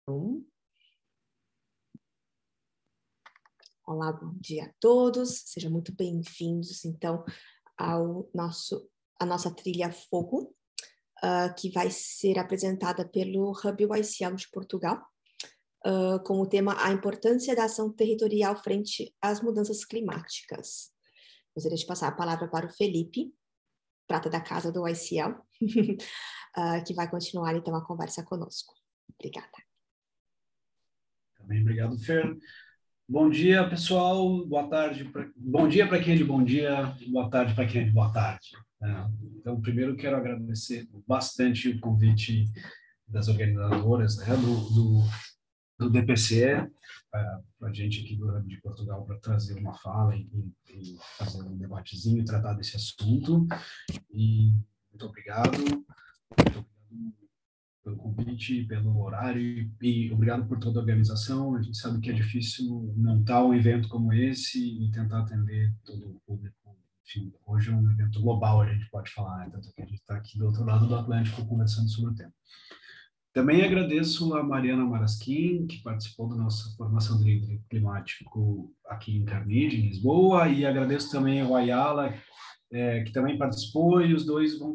Então, olá, bom dia a todos, sejam muito bem-vindos, então, à nossa trilha Fogo, que vai ser apresentada pelo Hub YCL de Portugal, com o tema A Importância da Ação Territorial Frente às Mudanças Climáticas. Gostaria de passar a palavra para o Felipe, prata da casa do YCL, que vai continuar, então, a conversa conosco. Obrigada. Também obrigado, Fer. Bom dia, pessoal. Boa tarde. Bom dia para quem é de bom dia, boa tarde para quem é de boa tarde. Então, primeiro quero agradecer bastante o convite das organizadoras, né, do DPC, para a gente aqui do Hub de Portugal, para trazer uma fala e fazer um debatezinho e tratar desse assunto. E muito obrigado. Pelo convite, pelo horário e obrigado por toda a organização. A gente sabe que é difícil montar um evento como esse e tentar atender todo o público. Enfim, hoje é um evento global, a gente pode falar, né? Tanto que a gente está aqui do outro lado do Atlântico conversando sobre o tema. Também agradeço a Mariana Marasquim, que participou da nossa formação de líder climático aqui em Carnegie, em Lisboa, e agradeço também ao Ayala, que também participou, e os dois vão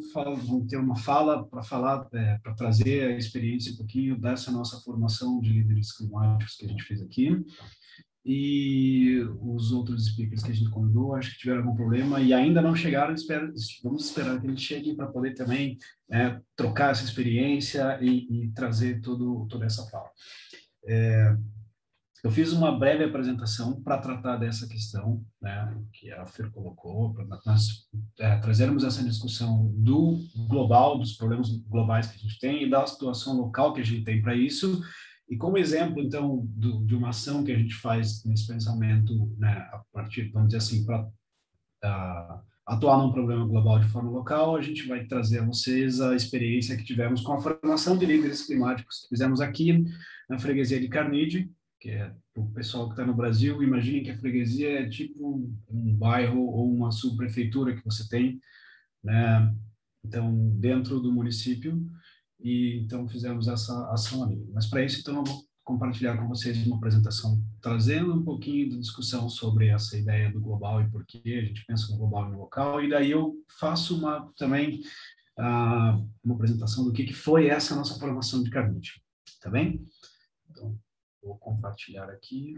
ter uma fala para trazer a experiência um pouquinho dessa nossa formação de líderes climáticos que a gente fez aqui. E os outros speakers que a gente convidou, acho que tiveram algum problema e ainda não chegaram, vamos esperar que eles cheguem para poder também trocar essa experiência e trazer toda essa fala. Eu fiz uma breve apresentação para tratar dessa questão, né, que a Fer colocou, para nós trazermos essa discussão do global, dos problemas globais que a gente tem e da situação local que a gente tem para isso. E como exemplo, então, de uma ação que a gente faz nesse pensamento, né, a partir, vamos dizer assim, para atuar num problema global de forma local, a gente vai trazer a vocês a experiência que tivemos com a formação de líderes climáticos que fizemos aqui na freguesia de Carnegie, que é o pessoal que está no Brasil. Imagine que a freguesia é tipo um bairro ou uma subprefeitura que você tem, né? Então, dentro do município, e então fizemos essa ação ali. Mas para isso, então, eu vou compartilhar com vocês uma apresentação trazendo um pouquinho de discussão sobre essa ideia do global e por que a gente pensa no global e no local, e daí eu faço também uma apresentação do que foi essa nossa formação de Carnegie, tá bem? Então, vou compartilhar aqui.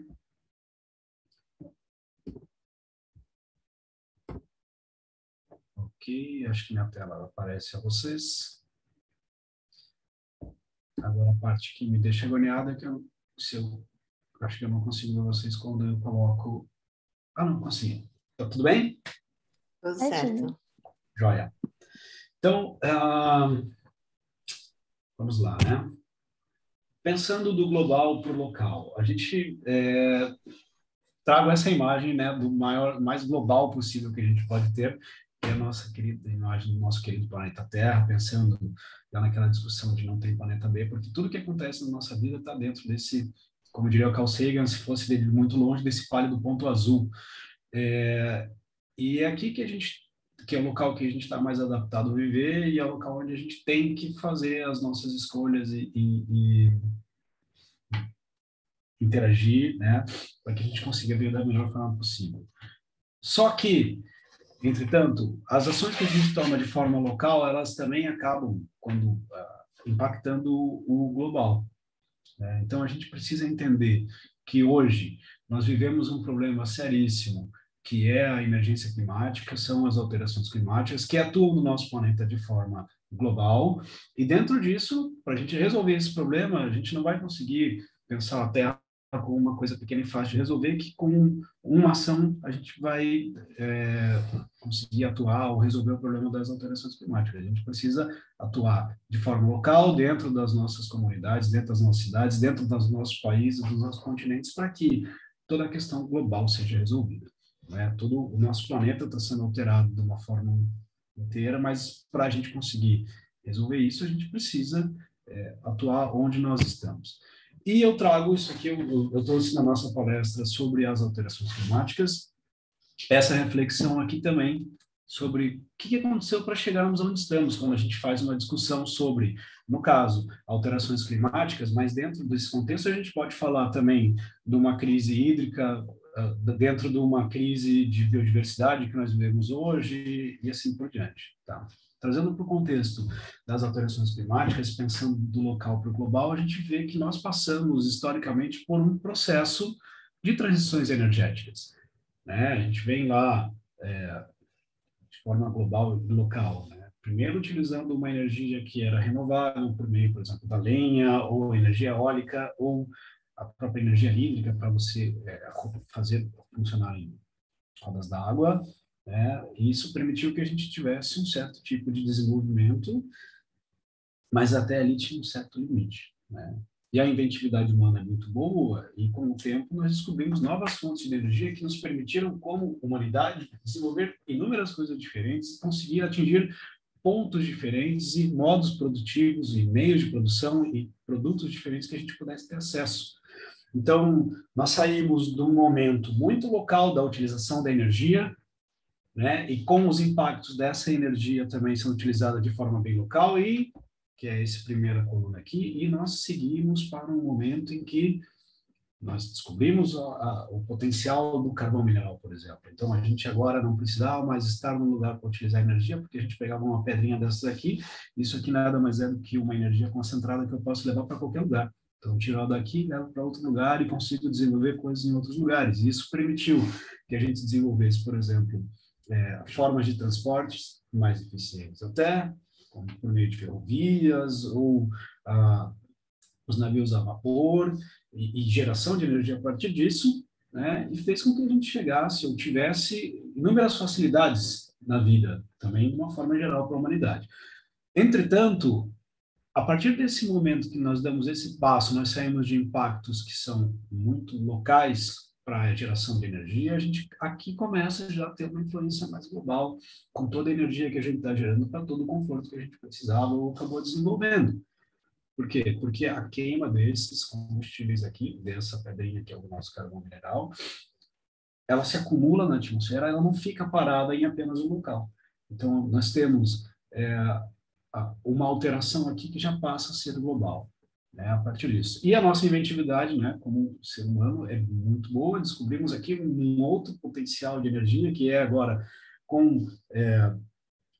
Ok, acho que minha tela aparece a vocês. Agora, a parte que me deixa agoniada é que acho que eu não consigo ver vocês quando eu coloco... não consigo. Tá tudo bem? Tudo certo. Joia. Então, vamos lá, né? Pensando do global para o local, a gente trago essa imagem, né, do mais global possível que a gente pode ter, que é a nossa querida imagem do nosso querido planeta Terra, pensando já naquela discussão de não ter planeta B, porque tudo que acontece na nossa vida está dentro desse, como diria o Carl Sagan, se fosse muito longe desse pálido ponto azul. E é aqui que é o local que a gente está mais adaptado a viver e é o local onde a gente tem que fazer as nossas escolhas e interagir, né, para que a gente consiga viver da melhor forma possível. Só que, entretanto, as ações que a gente toma de forma local, elas também acabam impactando o global, né? Então, a gente precisa entender que hoje nós vivemos um problema seríssimo, que é a emergência climática, são as alterações climáticas que atuam no nosso planeta de forma global, e dentro disso, para a gente resolver esse problema, a gente não vai conseguir pensar a Terra como uma coisa pequena e fácil de resolver, que com uma ação a gente vai conseguir atuar ou resolver o problema das alterações climáticas. A gente precisa atuar de forma local, dentro das nossas comunidades, dentro das nossas cidades, dentro dos nossos países, dos nossos continentes, para que toda a questão global seja resolvida, né? Todo o nosso planeta está sendo alterado de uma forma inteira, mas para a gente conseguir resolver isso, a gente precisa atuar onde nós estamos. E eu trago isso aqui, eu trouxe na nossa palestra sobre as alterações climáticas, essa reflexão aqui também sobre o que aconteceu para chegarmos onde estamos, quando a gente faz uma discussão sobre, no caso, alterações climáticas, mas dentro desse contexto a gente pode falar também de uma crise hídrica, dentro de uma crise de biodiversidade que nós vivemos hoje e assim por diante. Tá? Trazendo para o contexto das alterações climáticas, pensando do local para o global, a gente vê que nós passamos historicamente por um processo de transições energéticas. Né? A gente vem lá de forma global e local, né? Primeiro utilizando uma energia que era renovável por meio, por exemplo, da lenha ou energia eólica ou a própria energia hídrica para você fazer funcionar em rodas d'água, né? E isso permitiu que a gente tivesse um certo tipo de desenvolvimento, mas até ali tinha um certo limite, né? E a inventividade humana é muito boa, e com o tempo nós descobrimos novas fontes de energia que nos permitiram, como humanidade, desenvolver inúmeras coisas diferentes, conseguir atingir pontos diferentes e modos produtivos e meios de produção e produtos diferentes que a gente pudesse ter acesso. Então, nós saímos de um momento muito local da utilização da energia, né, e com os impactos dessa energia também sendo utilizada de forma bem local e que é essa primeira coluna aqui, e nós seguimos para um momento em que nós descobrimos o potencial do carvão mineral, por exemplo. Então, a gente agora não precisava mais estar num lugar para utilizar energia, porque a gente pegava uma pedrinha dessas aqui, isso aqui nada mais é do que uma energia concentrada que eu posso levar para qualquer lugar. Então, tiro daqui, levo para outro lugar e consigo desenvolver coisas em outros lugares. E isso permitiu que a gente desenvolvesse, por exemplo, formas de transportes mais eficientes, até como por meio de ferrovias ou os navios a vapor e geração de energia a partir disso, né? E fez com que a gente chegasse ou tivesse inúmeras facilidades na vida, também de uma forma geral para a humanidade. Entretanto, a partir desse momento que nós damos esse passo, nós saímos de impactos que são muito locais para a geração de energia, a gente aqui começa já a ter uma influência mais global, com toda a energia que a gente está gerando para todo o conforto que a gente precisava ou acabou desenvolvendo. Por quê? Porque a queima desses combustíveis aqui, dessa pedrinha que é o nosso carvão mineral, ela se acumula na atmosfera, ela não fica parada em apenas um local. Então, nós temos uma alteração aqui que já passa a ser global, né, a partir disso. E a nossa inventividade, né, como ser humano, é muito boa. Descobrimos aqui um outro potencial de energia, que é agora com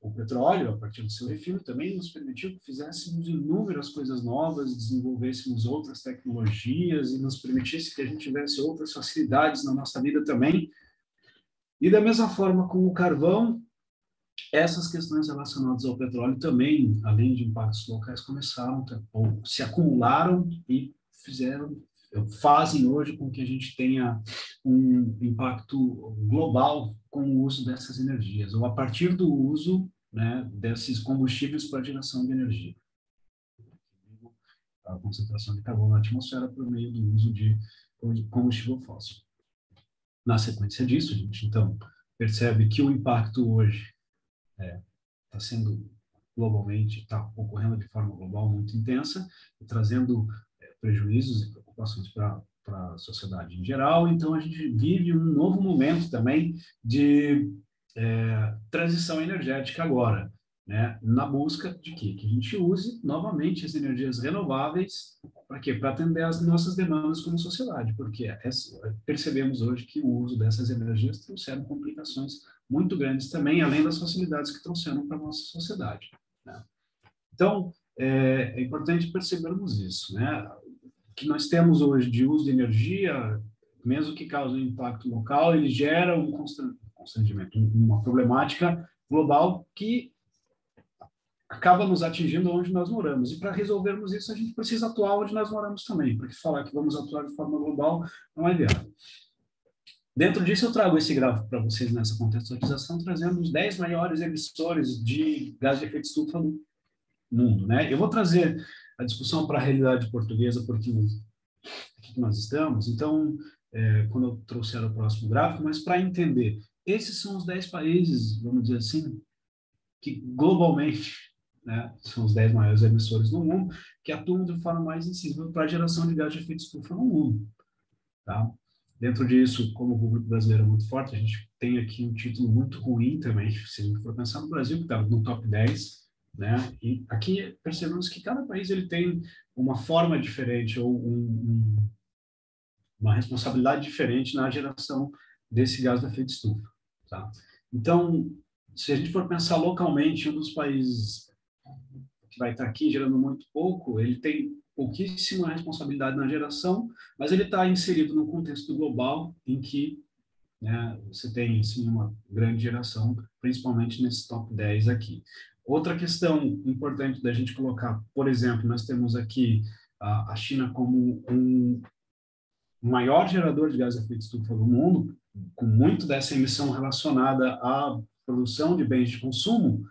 o petróleo, a partir do seu refino, também nos permitiu que fizéssemos inúmeras coisas novas, desenvolvêssemos outras tecnologias e nos permitisse que a gente tivesse outras facilidades na nossa vida também. E da mesma forma com o carvão, essas questões relacionadas ao petróleo também, além de impactos locais, começaram ou se acumularam e fazem hoje com que a gente tenha um impacto global com o uso dessas energias, ou a partir do uso, né, desses combustíveis para geração de energia. A concentração de carbono na atmosfera por meio do uso de combustível fóssil. Na sequência disso, a gente, então, percebe que o impacto hoje está sendo globalmente, está ocorrendo de forma global muito intensa, e trazendo prejuízos e preocupações para a sociedade em geral. Então, a gente vive um novo momento também de transição energética agora, né? Na busca de quê? Que a gente use novamente as energias renováveis, para quê? Para atender às nossas demandas como sociedade, porque percebemos hoje que o uso dessas energias trouxeram complicações muito grandes também, além das facilidades que trouxeram para a nossa sociedade, né? Então, é importante percebermos isso, né? Que nós temos hoje de uso de energia, mesmo que cause um impacto local, ele gera um constrangimento, uma problemática global que acaba nos atingindo onde nós moramos. E para resolvermos isso, a gente precisa atuar onde nós moramos também, porque falar que vamos atuar de forma global não é viável. Dentro disso, eu trago esse gráfico para vocês nessa contextualização, trazendo os 10 maiores emissores de gás de efeito estufa no mundo, né? Eu vou trazer a discussão para a realidade portuguesa, porque aqui que nós estamos. Então, quando eu trouxer o próximo gráfico, mas para entender, esses são os 10 países, vamos dizer assim, que globalmente, né, são os 10 maiores emissores do mundo, que atuam de forma mais incisiva para a geração de gás de efeito estufa no mundo, tá? Dentro disso, como o público brasileiro é muito forte, a gente tem aqui um título muito ruim também, se a gente for pensar no Brasil, que está no top 10, né? E aqui percebemos que cada país ele tem uma forma diferente ou uma responsabilidade diferente na geração desse gás do efeito estufa, tá? Então, se a gente for pensar localmente, um dos países que vai estar aqui gerando muito pouco, ele tem pouquíssima responsabilidade na geração, mas ele está inserido num contexto global em que, né, você tem assim, uma grande geração, principalmente nesse top 10 aqui. Outra questão importante da gente colocar, por exemplo, nós temos aqui a China como um maior gerador de gás de efeito estufa do mundo, com muito dessa emissão relacionada à produção de bens de consumo,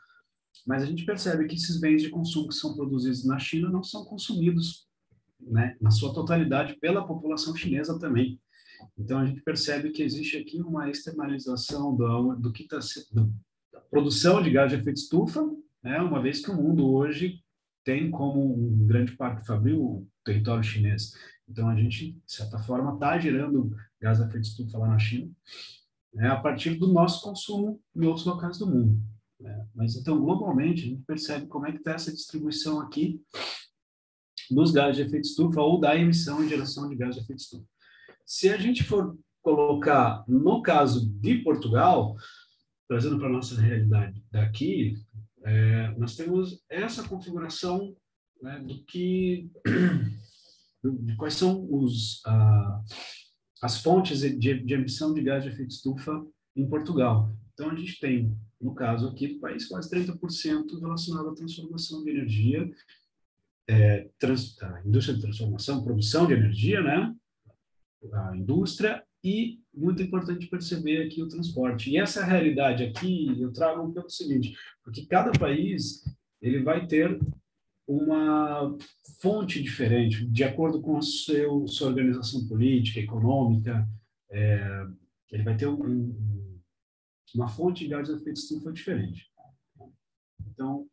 mas a gente percebe que esses bens de consumo que são produzidos na China não são consumidos, né, na sua totalidade pela população chinesa também. Então a gente percebe que existe aqui uma externalização do que está sendo da produção de gás de efeito estufa, né, uma vez que o mundo hoje tem como um grande parque fabril o território chinês. Então a gente, de certa forma, está gerando gás de efeito estufa lá na China, né, a partir do nosso consumo em outros locais do mundo, né? Mas então, globalmente, a gente percebe como é que está essa distribuição aqui dos gases de efeito estufa ou da emissão e geração de gás de efeito estufa. Se a gente for colocar no caso de Portugal, trazendo para a nossa realidade daqui, nós temos essa configuração, né, de quais são as fontes de emissão de gás de efeito estufa em Portugal. Então, a gente tem, no caso aqui do país, quase 30% relacionado à transformação de energia, a indústria de transformação, produção de energia, né? A indústria e, muito importante perceber aqui, o transporte. E essa realidade aqui eu trago pelo seguinte, porque cada país ele vai ter uma fonte diferente, de acordo com a sua organização política, econômica, ele vai ter uma fonte de gás de efeito estufa diferente. Então,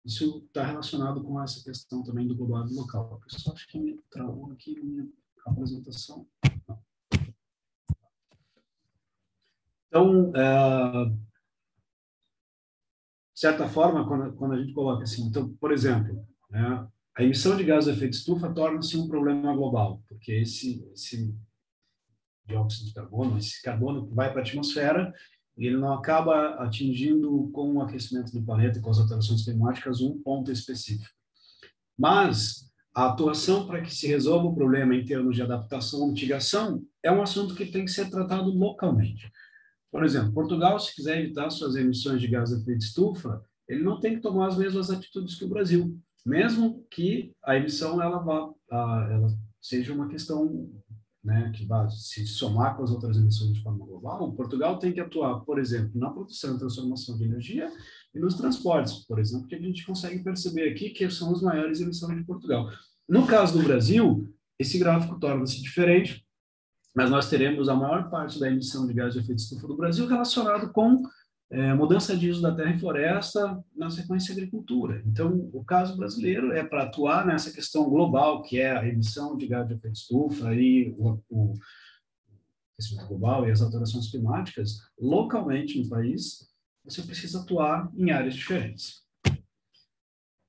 isso está relacionado com essa questão também do global e do local. Eu só acho que me travou aqui a minha apresentação. Então, de certa forma, quando a gente coloca assim, então, por exemplo, né, a emissão de gás de efeito estufa torna-se um problema global, porque esse dióxido de carbono, esse carbono vai para a atmosfera e ele não acaba atingindo, com o aquecimento do planeta e com as alterações climáticas, um ponto específico. Mas a atuação para que se resolva o problema em termos de adaptação ou mitigação é um assunto que tem que ser tratado localmente. Por exemplo, Portugal, se quiser evitar suas emissões de gás de efeito estufa, ele não tem que tomar as mesmas atitudes que o Brasil, mesmo que a emissão ela seja uma questão, né, que vai se somar com as outras emissões de forma global. Portugal tem que atuar, por exemplo, na produção e transformação de energia e nos transportes, por exemplo, que a gente consegue perceber aqui que são as maiores emissões de Portugal. No caso do Brasil, esse gráfico torna-se diferente, mas nós teremos a maior parte da emissão de gás de efeito estufa do Brasil relacionado com mudança de uso da terra e floresta, na sequência agricultura. Então, o caso brasileiro é para atuar nessa questão global, que é a emissão de gás de efeito estufa e o aquecimento global e as alterações climáticas, localmente no país, você precisa atuar em áreas diferentes.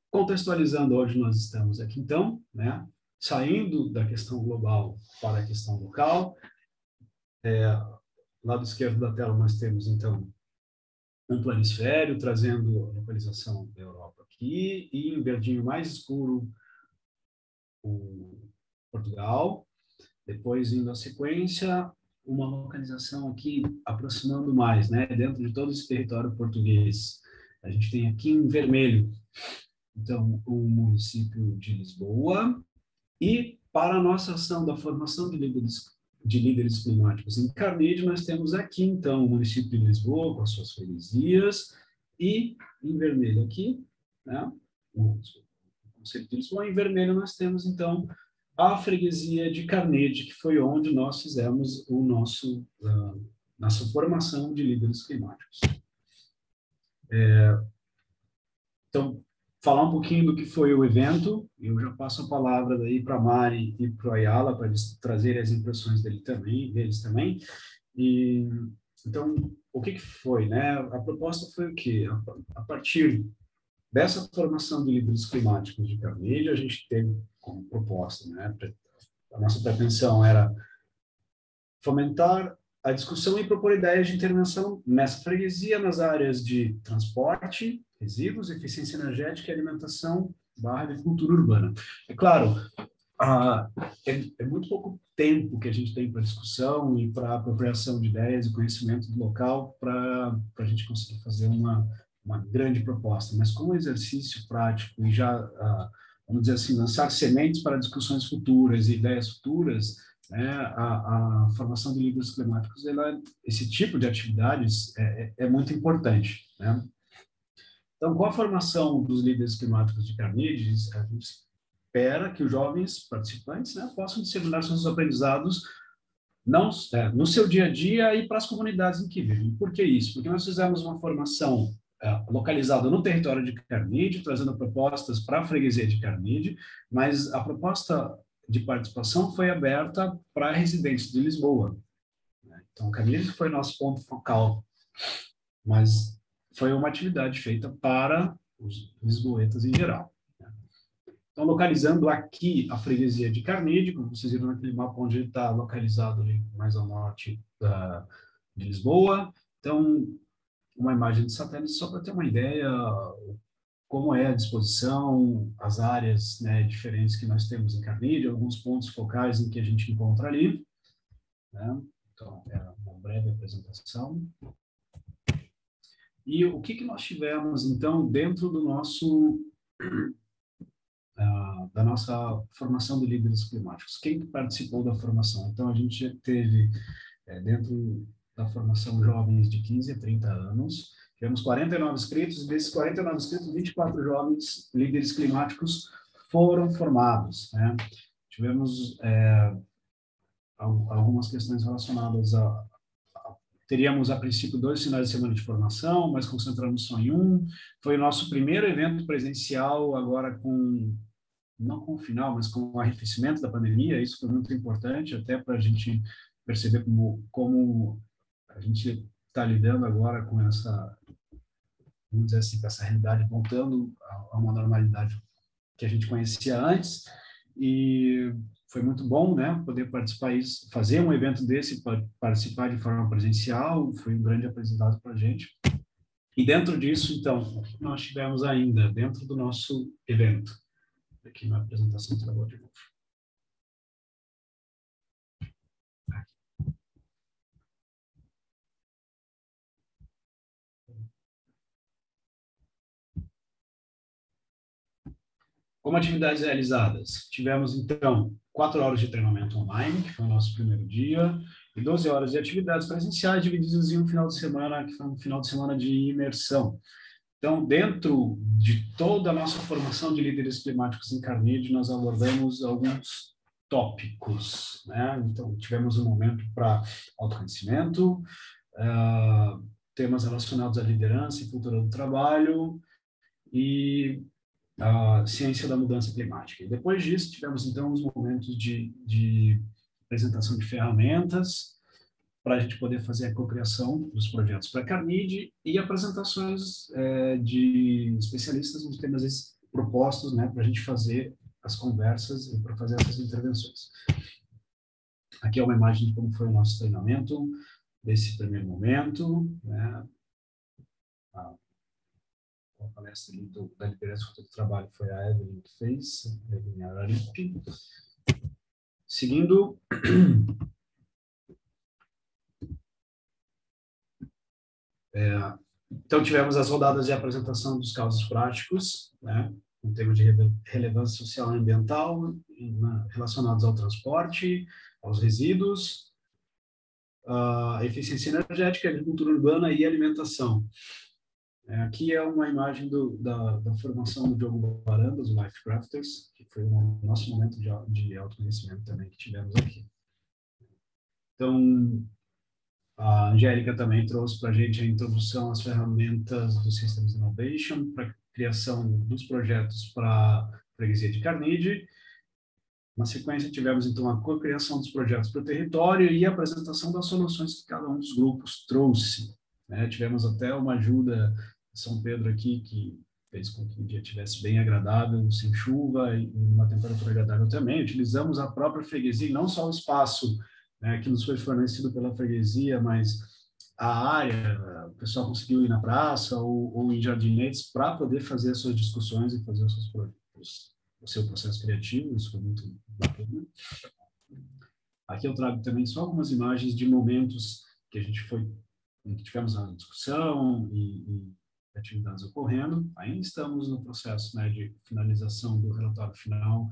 Contextualizando, hoje nós estamos aqui, então, né, saindo da questão global para a questão local. Lado esquerdo da tela nós temos, então, um planisfério trazendo a localização da Europa aqui, e em verdinho mais escuro o Portugal. Depois, indo à sequência, uma localização aqui aproximando mais, né, dentro de todo esse território português. A gente tem aqui em vermelho, então, o município de Lisboa. E para a nossa ação da formação de líderes climáticos em Carnide, nós temos aqui, então, o município de Lisboa, com as suas freguesias, e em vermelho aqui, né, o município de Lisboa, em vermelho nós temos, então, a freguesia de Carnide, que foi onde nós fizemos nossa formação de líderes climáticos. Então, falar um pouquinho do que foi o evento. Eu já passo a palavra daí para a Mari e para o Ayala, para eles trazerem as impressões deles também. E, então, o que foi, né? A proposta foi o quê? A partir dessa formação de líderes climáticos de Carnegie, a gente teve como proposta, né? A nossa pretensão era fomentar a discussão e propor ideias de intervenção nessa freguesia nas áreas de transporte, resíduos, eficiência energética e alimentação / agricultura urbana. É claro, é muito pouco tempo que a gente tem para discussão e para apropriação de ideias e conhecimento do local para a gente conseguir fazer uma grande proposta, mas como exercício prático e já, vamos dizer assim, lançar sementes para discussões futuras e ideias futuras, né, a formação de líderes climáticos, esse tipo de atividades é muito importante, né? Então, com a formação dos líderes climáticos de Carnegie, a gente espera que os jovens participantes, né, possam disseminar seus aprendizados não, no seu dia a dia e para as comunidades em que vivem. Por que isso? Porque nós fizemos uma formação localizada no território de Carnegie, trazendo propostas para a freguesia de Carnegie, mas a proposta de participação foi aberta para residentes de Lisboa. Então, Carnegie foi nosso ponto focal, mas foi uma atividade feita para os lisboetas em geral. Então, localizando aqui a freguesia de Carnegie, como vocês viram naquele mapa onde ele está localizado ali mais ao norte de Lisboa. Então, uma imagem de satélite só para ter uma ideia como é a disposição, as áreas, né, diferentes que nós temos em Carnegie, alguns pontos focais em que a gente encontra ali, né? Então, é uma breve apresentação. E o que nós tivemos, então, dentro do nosso da nossa formação de líderes climáticos? Quem participou da formação? Então, a gente teve, dentro da formação, jovens de 15 a 30 anos, tivemos 49 inscritos, e desses 49 inscritos, 24 jovens líderes climáticos foram formados, né? Tivemos algumas questões relacionadas teríamos, a princípio, 2 finais de semana de formação, mas concentramos só em um. Foi o nosso primeiro evento presencial, agora não com o final, mas com o arrefecimento da pandemia. Isso foi muito importante, até para a gente perceber como a gente está lidando agora com essa, vamos dizer assim, com essa realidade, voltando a uma normalidade que a gente conhecia antes. E foi muito bom, né, poder participar isso, fazer um evento desse, participar de forma presencial, foi um grande aprendizado para a gente. E dentro disso, então, o que nós tivemos ainda dentro do nosso evento? Aqui na apresentação travou de novo. Como atividades realizadas? Tivemos, então, 4 horas de treinamento online, que foi o nosso primeiro dia, e 12 horas de atividades presenciais, divididas em um final de semana, que foi um final de semana de imersão. Então, dentro de toda a nossa formação de líderes climáticos em Carnegie, nós abordamos alguns tópicos, né? Então, tivemos um momento para autoconhecimento, temas relacionados à liderança e cultura do trabalho e a ciência da mudança climática. E depois disso, tivemos, então, os momentos de apresentação de ferramentas para a gente poder fazer a cocriação dos projetos para Carnegie e apresentações de especialistas nos temas propostos, né, para a gente fazer as conversas e para fazer essas intervenções. Aqui é uma imagem de como foi o nosso treinamento desse primeiro momento, né? A palestra ali da liderança do trabalho foi a Evelyn que fez, a Evelyn Araripe. Seguindo, então tivemos as rodadas de apresentação dos casos práticos, né, em termos de relevância social e ambiental, relacionados ao transporte, aos resíduos, a eficiência energética, agricultura urbana e alimentação. Aqui é uma imagem da formação do Diogo Barandas, o Life Crafters, que foi o nosso momento de autoconhecimento também que tivemos aqui. Então, a Angélica também trouxe para a gente a introdução às ferramentas do Systems Innovation, criação dos projetos para a freguesia de Carnide. Na sequência, tivemos, então, a cocriação dos projetos para o território e a apresentação das soluções que cada um dos grupos trouxe, né? Tivemos até uma ajuda de São Pedro aqui, que fez com que o dia estivesse bem agradável, sem chuva e numa temperatura agradável também. Utilizamos a própria freguesia, e não só o espaço, né, que nos foi fornecido pela freguesia, mas a área, o pessoal conseguiu ir na praça ou em jardinetes para poder fazer as suas discussões e fazer os seus projetos, o seu processo criativo. Isso foi muito bacana. Aqui eu trago também só algumas imagens de momentos que a gente em que tivemos a discussão e atividades ocorrendo. Ainda estamos no processo, né, de finalização do relatório final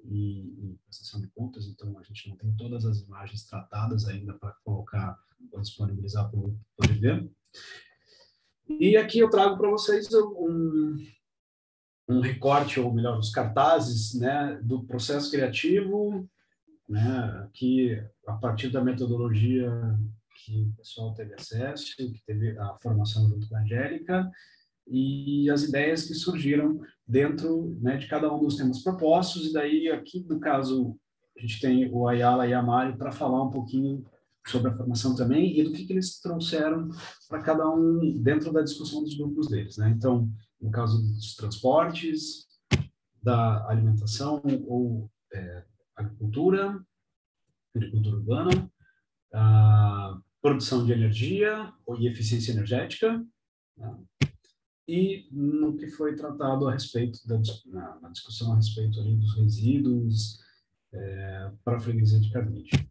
e prestação de contas, então a gente não tem todas as imagens tratadas ainda para colocar ou disponibilizar para o poder ver. E aqui eu trago para vocês um recorte, ou melhor, os cartazes, né, do processo criativo, né, que a partir da metodologia que o pessoal teve acesso, que teve a formação junto com a Angélica, e as ideias que surgiram dentro, né, de cada um dos temas propostos. E daí, aqui, no caso, a gente tem o Ayala e a Mari para falar um pouquinho sobre a formação também e do que eles trouxeram para cada um dentro da discussão dos grupos deles, né? Então, no caso dos transportes, da alimentação ou agricultura urbana, a produção de energia e eficiência energética, né? E no que foi tratado a respeito na discussão a respeito ali dos resíduos para a freguesia de Carnide.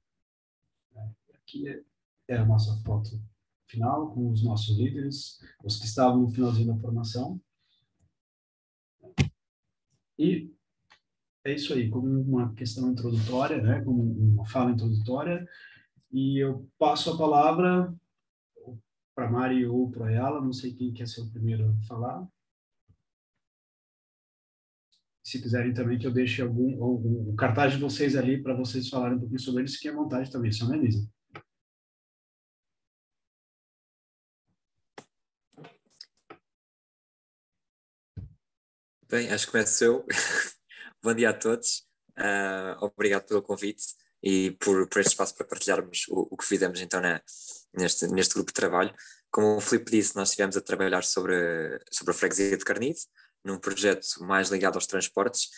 Aqui é a nossa foto final com os nossos líderes, os que estavam no finalzinho da formação. E é isso aí, como uma questão introdutória, né, como uma fala introdutória, e eu passo a palavra para a Mari ou para a Ayala, não sei quem quer ser o primeiro a falar. Se quiserem também que eu deixe o cartaz de vocês ali para vocês falarem um pouquinho sobre eles, fiquem à vontade também, só analisa. Bem, acho que começo eu. Bom dia a todos. Obrigado pelo convite e por este espaço para partilharmos o que fizemos então neste grupo de trabalho. Como o Filipe disse, nós estivemos a trabalhar sobre a freguesia de Carnide, num projeto mais ligado aos transportes,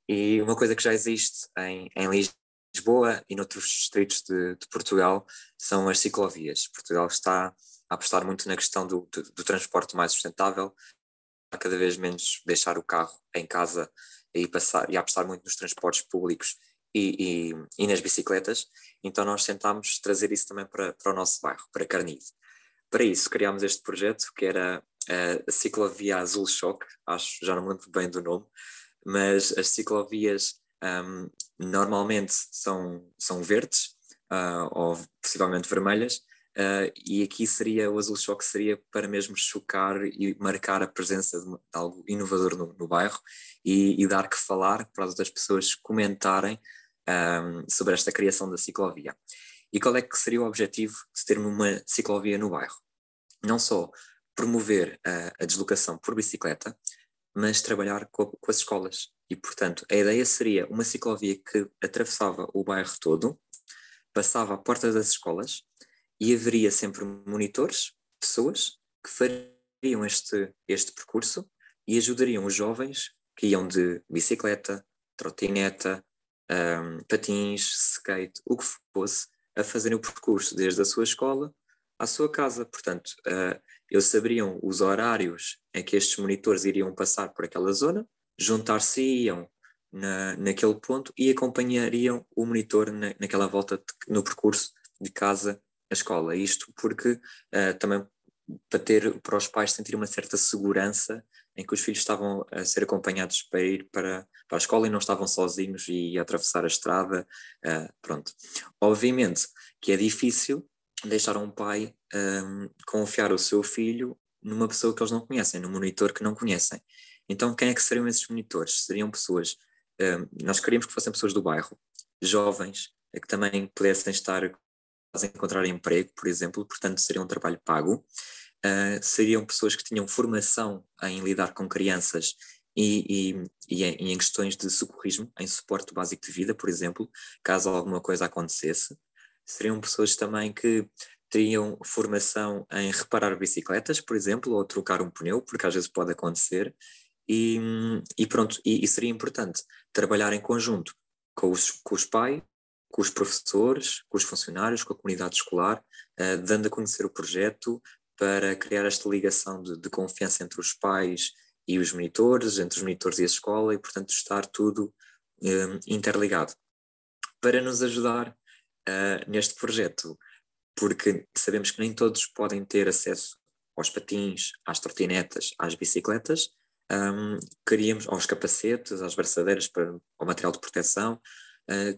e uma coisa que já existe em Lisboa e noutros distritos de Portugal são as ciclovias. Portugal está a apostar muito na questão do transporte mais sustentável, a cada vez menos deixar o carro em casa e a apostar muito nos transportes públicos e nas bicicletas. Então nós tentámos trazer isso também para o nosso bairro, para Carnide. Para isso criámos este projeto que era a ciclovia Azul Choque, já não me lembro bem do nome, mas as ciclovias normalmente são verdes ou possivelmente vermelhas, e aqui o Azul Choque seria para mesmo chocar e marcar a presença de algo inovador no bairro e dar que falar para as outras pessoas comentarem sobre esta criação da ciclovia. E qual é que seria o objetivo de termos uma ciclovia no bairro? Não só promover a deslocação por bicicleta, mas trabalhar com as escolas. E, portanto, a ideia seria uma ciclovia que atravessava o bairro todo, passava à porta das escolas e haveria sempre monitores, pessoas que fariam este percurso e ajudariam os jovens que iam de bicicleta, trotineta, patins, skate, o que fosse, a fazerem o percurso desde a sua escola à sua casa. Portanto, eles saberiam os horários em que estes monitores iriam passar por aquela zona, juntar-se-iam naquele ponto e acompanhariam o monitor naquela volta no percurso de casa à escola. Isto porque também para os pais sentir uma certa segurança em que os filhos estavam a ser acompanhados para ir para a escola e não estavam sozinhos e a atravessar a estrada. Pronto. Obviamente que é difícil deixar um pai confiar o seu filho numa pessoa que eles não conhecem, num monitor que não conhecem. Então, quem é que seriam esses monitores? Seriam pessoas, nós queríamos que fossem pessoas do bairro, jovens, que também pudessem estar a encontrar emprego, por exemplo, portanto seria um trabalho pago, seriam pessoas que tinham formação em lidar com crianças e em questões de socorrismo, em suporte básico de vida, por exemplo, caso alguma coisa acontecesse. Seriam pessoas também que teriam formação em reparar bicicletas, por exemplo, ou trocar um pneu, porque às vezes pode acontecer, e pronto, e seria importante trabalhar em conjunto com os pais, com os professores, com os funcionários, com a comunidade escolar, dando a conhecer o projeto para criar esta ligação de confiança entre os pais e os monitores, entre os monitores e a escola, e portanto estar tudo interligado. Para nos ajudar neste projeto, porque sabemos que nem todos podem ter acesso aos patins, às trotinetas, às bicicletas, queríamos, aos capacetes, às braçadeiras, ao material de proteção,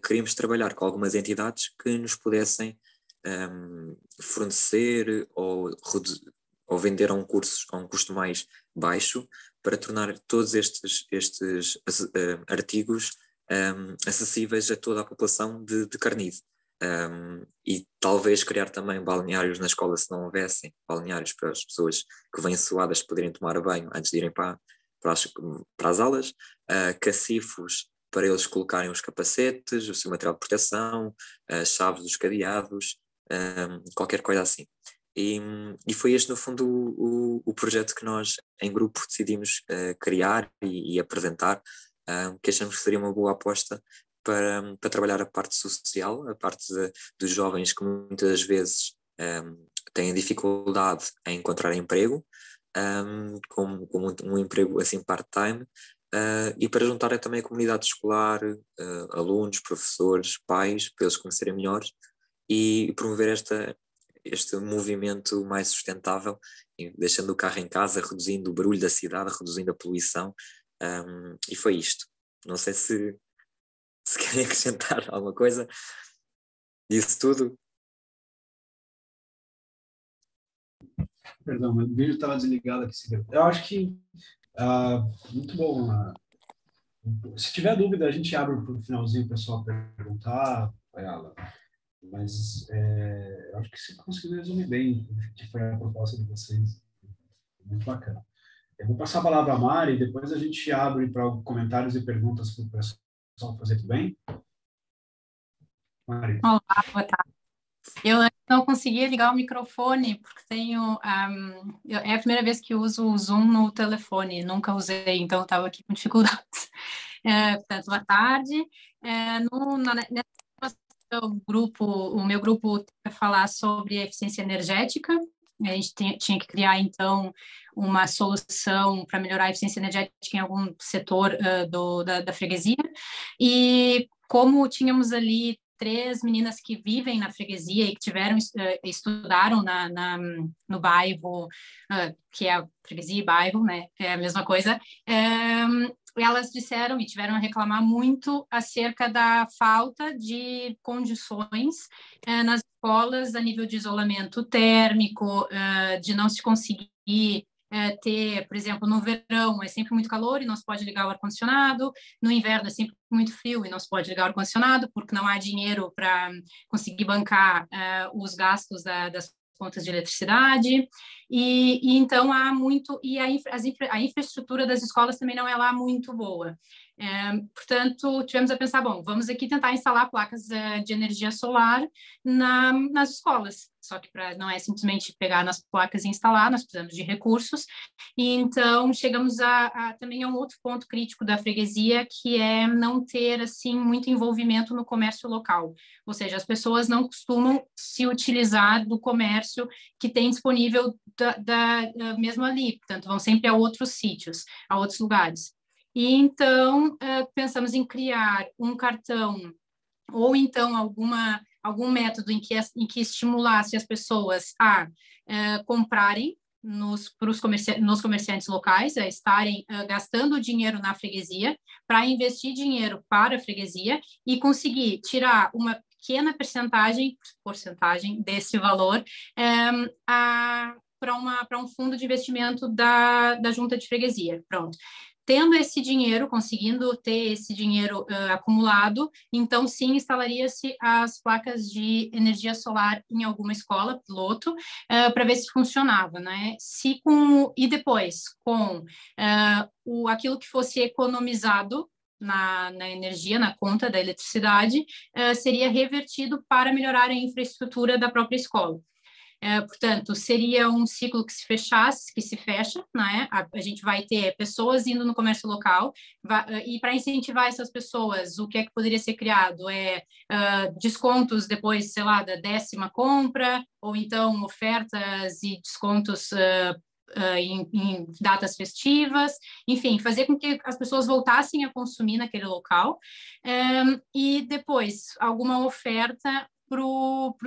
queríamos trabalhar com algumas entidades que nos pudessem fornecer ou vender a um custo mais baixo, para tornar todos estes artigos acessíveis a toda a população de Carnide. E talvez criar também balneários na escola, se não houvessem balneários para as pessoas que vêm suadas poderem tomar banho antes de irem para as aulas, cacifos para eles colocarem os capacetes, o seu material de proteção, as chaves dos cadeados, qualquer coisa assim. E foi este, no fundo, o projeto que nós, em grupo, decidimos criar e apresentar, que achamos que seria uma boa aposta para trabalhar a parte social, a parte dos jovens que muitas vezes têm dificuldade em encontrar emprego, com um emprego assim part-time, e para juntar também a comunidade escolar, alunos, professores, pais, para eles conhecerem melhor e promover este movimento mais sustentável, deixando o carro em casa, reduzindo o barulho da cidade, reduzindo a poluição, e foi isto. Não sei se querem acrescentar alguma coisa disso tudo. Perdão, meu vídeo estava desligado aqui. Eu acho que muito bom. Se tiver dúvida, a gente abre para o finalzinho o pessoal perguntar, ela. Mas eu acho que você conseguiu resumir bem o que foi a proposta de vocês. Muito bacana. Eu vou passar a palavra a Mari, e depois a gente abre para comentários e perguntas para o pessoal fazer, tudo bem? Mari. Olá, boa tarde. Eu não conseguia ligar o microfone porque é a primeira vez que uso o Zoom no telefone, nunca usei, então estava aqui com dificuldades. Portanto, boa tarde. O meu grupo vai falar sobre a eficiência energética. A gente tinha que criar, então, uma solução para melhorar a eficiência energética em algum setor da freguesia. E como tínhamos ali 3 meninas que vivem na freguesia e que estudaram no bairro, que é a freguesia e bairro, né? É a mesma coisa. Elas disseram e tiveram a reclamar muito acerca da falta de condições nas escolas a nível de isolamento térmico, de não se conseguir ter, por exemplo, no verão é sempre muito calor e não se pode ligar o ar-condicionado, no inverno é sempre muito frio e não se pode ligar o ar-condicionado porque não há dinheiro para conseguir bancar os gastos das contas de eletricidade, e então há muito, e a infraestrutura das escolas também não é lá muito boa. Portanto, tivemos a pensar, bom, vamos aqui tentar instalar placas de energia solar nas escolas, só que não é simplesmente pegar nas placas e instalar, nós precisamos de recursos, e então chegamos também a um outro ponto crítico da freguesia, que é não ter, assim, muito envolvimento no comércio local, ou seja, as pessoas não costumam se utilizar do comércio que tem disponível mesmo ali, portanto, vão sempre a outros sítios, a outros lugares. E então pensamos em criar um cartão ou então algum método em que estimulasse as pessoas a comprarem nos comerciantes locais, a estarem gastando dinheiro na freguesia para investir dinheiro para a freguesia e conseguir tirar uma pequena porcentagem desse valor para um fundo de investimento da junta de freguesia. Pronto. tendo esse dinheiro, conseguindo ter esse dinheiro acumulado, então sim instalaria-se as placas de energia solar em alguma escola, piloto, para ver se funcionava, né? E depois, com aquilo que fosse economizado na energia, na conta da eletricidade, seria revertido para melhorar a infraestrutura da própria escola. Portanto, seria um ciclo que se fecha, né? A gente vai ter pessoas indo no comércio local, e para incentivar essas pessoas, o que é que poderia ser criado? Descontos depois, sei lá, da 10ª compra, ou então ofertas e descontos em datas festivas, enfim, fazer com que as pessoas voltassem a consumir naquele local, e depois alguma oferta para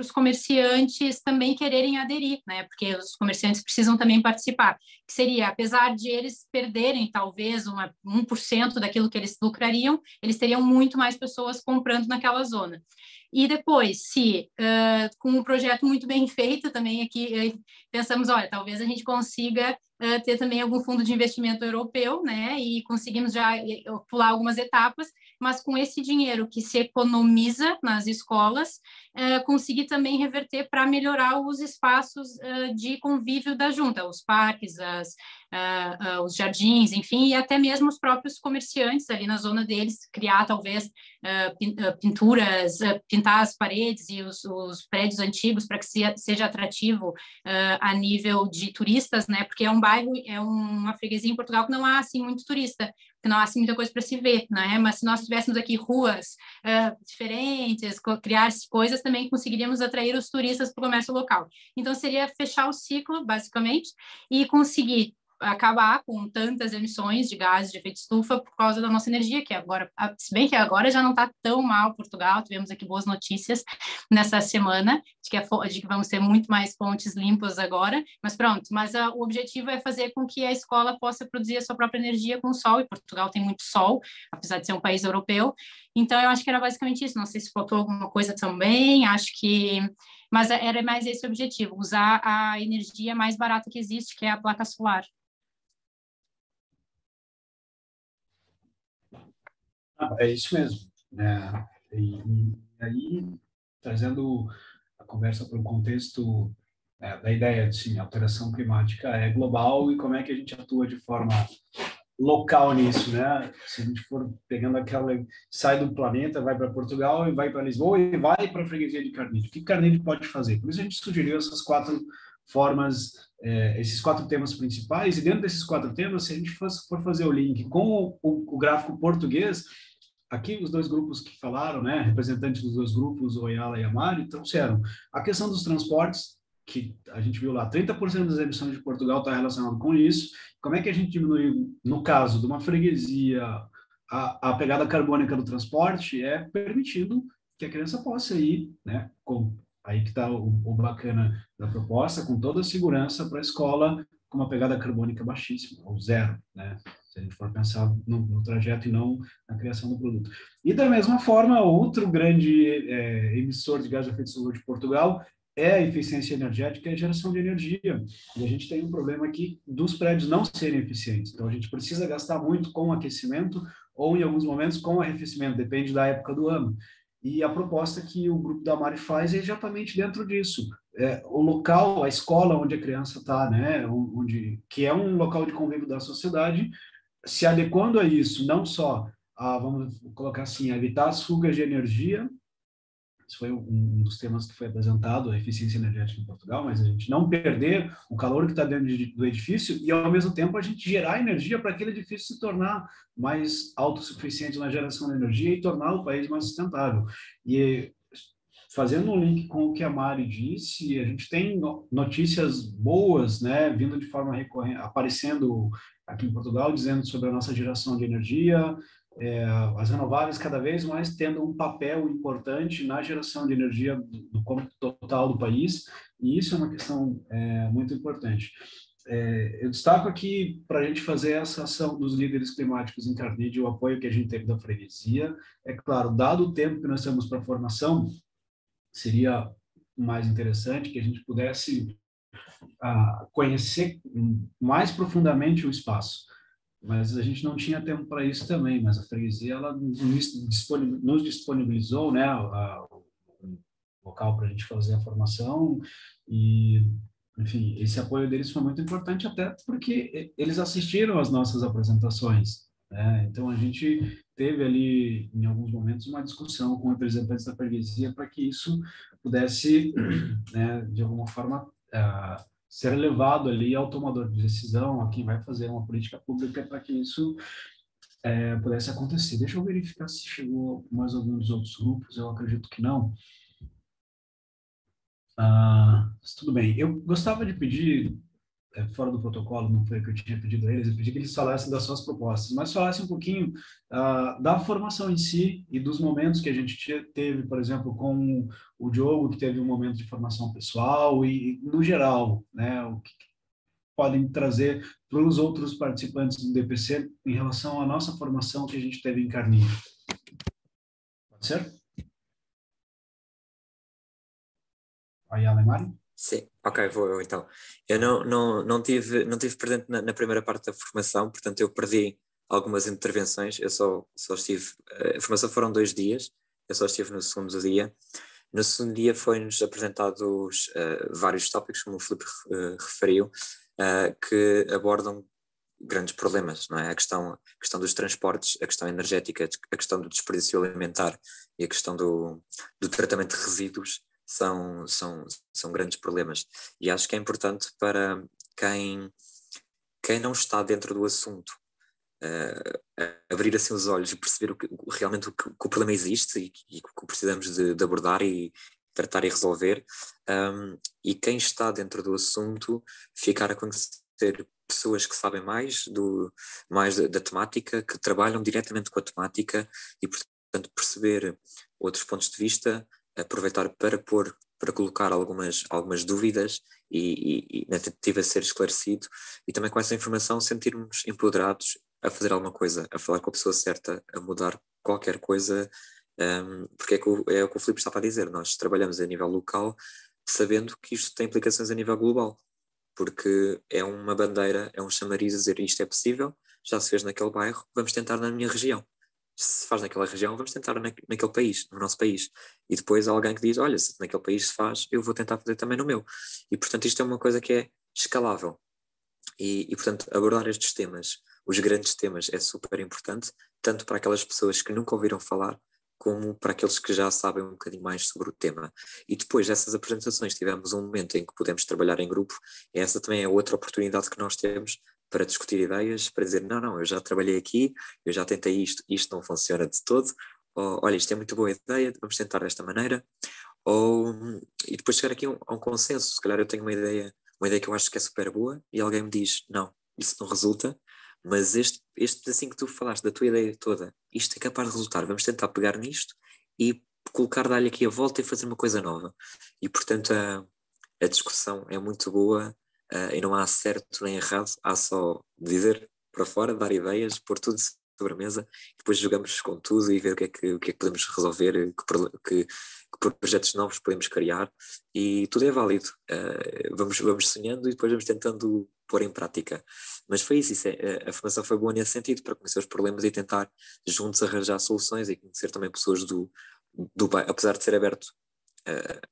os comerciantes também quererem aderir, né? Porque os comerciantes precisam também participar. Que seria, apesar de eles perderem talvez 1% daquilo que eles lucrariam, eles teriam muito mais pessoas comprando naquela zona. E depois, se com um projeto muito bem feito também aqui, pensamos, olha, talvez a gente consiga ter também algum fundo de investimento europeu, né? E conseguimos já pular algumas etapas, mas com esse dinheiro que se economiza nas escolas, conseguir também reverter para melhorar os espaços de convívio da junta, os parques, os jardins, enfim, e até mesmo os próprios comerciantes ali na zona deles, criar talvez pinturas, pintar as paredes e os prédios antigos para que seja atrativo a nível de turistas, né? Porque é um bairro, é uma freguesia em Portugal que não há assim muito turista, que não há assim muita coisa para se ver, né? Mas se nós tivéssemos aqui ruas diferentes, criar coisas, também conseguiríamos atrair os turistas para o comércio local. Então seria fechar o ciclo, basicamente, e conseguir acabar com tantas emissões de gases de efeito estufa por causa da nossa energia, que agora, se bem que agora já não está tão mal Portugal, tivemos aqui boas notícias nessa semana, de que vamos ter muito mais fontes limpas agora, mas pronto, o objetivo é fazer com que a escola possa produzir a sua própria energia com o sol, e Portugal tem muito sol, apesar de ser um país europeu, então eu acho que era basicamente isso, não sei se faltou alguma coisa também, mas era mais esse o objetivo, usar a energia mais barata que existe, que é a placa solar. É isso mesmo, né? E aí, trazendo a conversa para o contexto da ideia de, sim, alteração climática é global e como é que a gente atua de forma local nisso, né? Se a gente for pegando sai do planeta, vai para Portugal e vai para Lisboa e vai para a freguesia de Carnide. O que Carnide pode fazer? Por isso a gente sugeriu essas 4 formas, esses 4 temas principais, e dentro desses 4 temas, se a gente for fazer o link com o gráfico português, aqui os 2 grupos que falaram, né, representantes dos 2 grupos, o Oyala e a Mari, trouxeram a questão dos transportes, que a gente viu lá, 30% das emissões de Portugal está relacionado com isso. Como é que a gente diminui, no caso de uma freguesia, a pegada carbônica do transporte? É permitindo que a criança possa ir, né, aí que está o bacana da proposta, com toda a segurança para a escola, com uma pegada carbônica baixíssima, ou zero, né? Se a gente for pensar no trajeto e não na criação do produto. E da mesma forma, outro grande emissor de gás de efeito estufa de Portugal é a eficiência energética e a geração de energia. E a gente tem um problema aqui dos prédios não serem eficientes. Então, a gente precisa gastar muito com aquecimento ou, em alguns momentos, com arrefecimento, depende da época do ano. E a proposta que o grupo da Mari faz é exatamente dentro disso. O local, a escola onde a criança está, né, que é um local de convívio da sociedade, se adequando a isso, não só vamos colocar assim, evitar as fugas de energia. Isso foi um dos temas que foi apresentado, a eficiência energética em Portugal, mas a gente não perder o calor que está dentro do edifício e, ao mesmo tempo, a gente gerar energia para aquele edifício se tornar mais autossuficiente na geração de energia e tornar o país mais sustentável. E, fazendo um link com o que a Mari disse, a gente tem notícias boas, né, vindo de forma recorrente, aparecendo aqui em Portugal, dizendo sobre a nossa geração de energia, as renováveis cada vez mais tendo um papel importante na geração de energia do total do país, e isso é uma questão muito importante. Eu destaco aqui, para a gente fazer essa ação dos líderes climáticos em Carnide, o apoio que a gente teve da freguesia. É claro, dado o tempo que nós temos para a formação, seria mais interessante que a gente pudesse conhecer mais profundamente o espaço. mas a gente não tinha tempo para isso também, mas a freguesia ela nos disponibilizou, né, o local para a gente fazer a formação e, enfim, esse apoio deles foi muito importante até porque eles assistiram às nossas apresentações, né? Então a gente teve ali em alguns momentos uma discussão com representantes da freguesia para que isso pudesse, né, de alguma forma ser levado ali ao tomador de decisão, a quem vai fazer uma política pública para que isso pudesse acontecer. Deixa eu verificar se chegou mais algum dos outros grupos, eu acredito que não. Tudo bem. Eu gostava de pedir, fora do protocolo, não foi o que eu tinha pedido a eles, eu pedi que eles falassem das suas propostas, mas falassem um pouquinho da formação em si e dos momentos que a gente teve, por exemplo, com o Diogo, que teve um momento de formação pessoal e no geral, né, o que podem trazer para os outros participantes do DPC em relação à nossa formação que a gente teve em Carninha. Pode ser? Aí, Alemari? Sim, ok, vou eu então. Eu não tive presente na primeira parte da formação, portanto eu perdi algumas intervenções, eu só estive, a formação foram 2 dias, eu só estive no segundo dia. No segundo dia foi-nos apresentados vários tópicos, como o Filipe referiu, que abordam grandes problemas, não é? A questão dos transportes, a questão energética, a questão do desperdício alimentar e a questão do tratamento de resíduos são grandes problemas. E acho que é importante para quem não está dentro do assunto abrir assim os olhos e perceber realmente que o problema existe e que precisamos de abordar e tratar e resolver, e quem está dentro do assunto ficar a conhecer pessoas que sabem mais da temática, que trabalham diretamente com a temática e, portanto, perceber outros pontos de vista, aproveitar para colocar algumas dúvidas e na tentativa de ser esclarecido, e também com essa informação sentirmos empoderados a fazer alguma coisa, a falar com a pessoa certa, a mudar qualquer coisa, porque é o que o Filipe estava a dizer, nós trabalhamos a nível local sabendo que isto tem implicações a nível global, porque é uma bandeira, é um chamariz a dizer isto é possível, já se fez naquele bairro, vamos tentar na minha região. Se faz naquela região, vamos tentar naquele país, no nosso país. E depois há alguém que diz, olha, se naquele país se faz, eu vou tentar fazer também no meu. E, portanto, isto é uma coisa que é escalável. E portanto, abordar estes temas, os grandes temas, é super importante, tanto para aquelas pessoas que nunca ouviram falar, como para aqueles que já sabem um bocadinho mais sobre o tema. E depois dessas apresentações tivemos um momento em que podemos trabalhar em grupo, e essa também é outra oportunidade que nós temos para discutir ideias, para dizer, não, eu já trabalhei aqui, eu já tentei isto não funciona de todo, ou, olha, isto é muito boa ideia, vamos tentar desta maneira, e depois chegar aqui a um consenso. Se calhar eu tenho uma ideia que eu acho que é super boa, e alguém me diz, não, isso não resulta, mas este assim que tu falaste, da tua ideia toda, isto é capaz de resultar, vamos tentar pegar nisto e dar-lhe aqui a volta e fazer uma coisa nova. E portanto a discussão é muito boa, e não há certo nem errado, há só dizer para fora, dar ideias, pôr tudo sobre a mesa, e depois jogamos com tudo e ver o que é que podemos resolver, que projetos novos podemos criar, e tudo é válido. Vamos sonhando e depois vamos tentando pôr em prática. Mas foi isso, a formação foi boa nesse sentido, para conhecer os problemas e tentar juntos arranjar soluções e conhecer também pessoas do bairro, apesar de ser aberto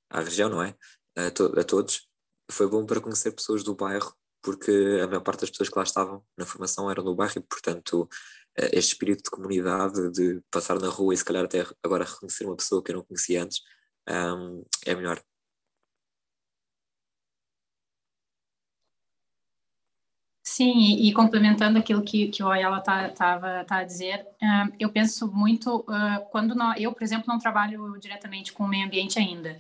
à região, não é? A todos. Foi bom para conhecer pessoas do bairro, porque a maior parte das pessoas que lá estavam na formação eram do bairro e, portanto, este espírito de comunidade, de passar na rua e se calhar até agora reconhecer uma pessoa que eu não conhecia antes, é melhor. Sim, e complementando aquilo que o Ayala tá a dizer, eu penso muito, quando eu, por exemplo, não trabalho diretamente com o meio ambiente ainda,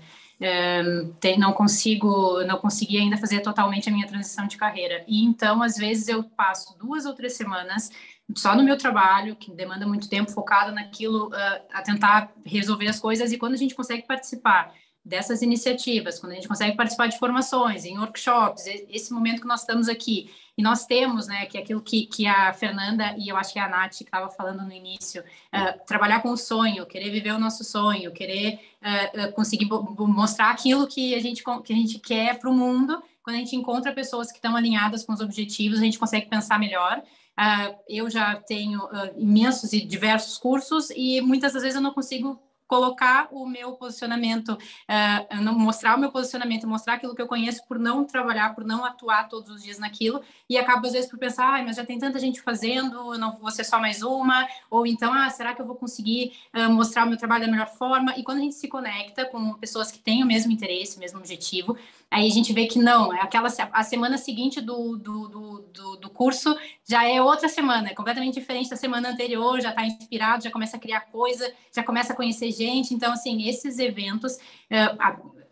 não consegui ainda fazer totalmente a minha transição de carreira, e então, às vezes, eu passo 2 ou 3 semanas só no meu trabalho, que demanda muito tempo, focado naquilo, a tentar resolver as coisas, e quando a gente consegue participar dessas iniciativas, quando a gente consegue participar de formações, em workshops, esse momento que nós estamos aqui, e nós temos, né, que é aquilo que a Fernanda e eu acho que a Nath que estava falando no início, trabalhar com o sonho, querer viver o nosso sonho, querer conseguir mostrar aquilo que a gente quer para o mundo. Quando a gente encontra pessoas que estão alinhadas com os objetivos, a gente consegue pensar melhor. Eu já tenho imensos e diversos cursos e muitas das vezes eu não consigo colocar o meu posicionamento, mostrar o meu posicionamento, mostrar aquilo que eu conheço por não trabalhar, por não atuar todos os dias naquilo, e acabo às vezes por pensar, mas já tem tanta gente fazendo, eu não vou ser só mais uma, ou então, será que eu vou conseguir mostrar o meu trabalho da melhor forma? E quando a gente se conecta com pessoas que têm o mesmo interesse, o mesmo objetivo, aí a gente vê que não, a semana seguinte do curso já é outra semana, é completamente diferente da semana anterior, já está inspirado, já começa a criar coisa, já começa a conhecer gente. Então, assim, esses eventos,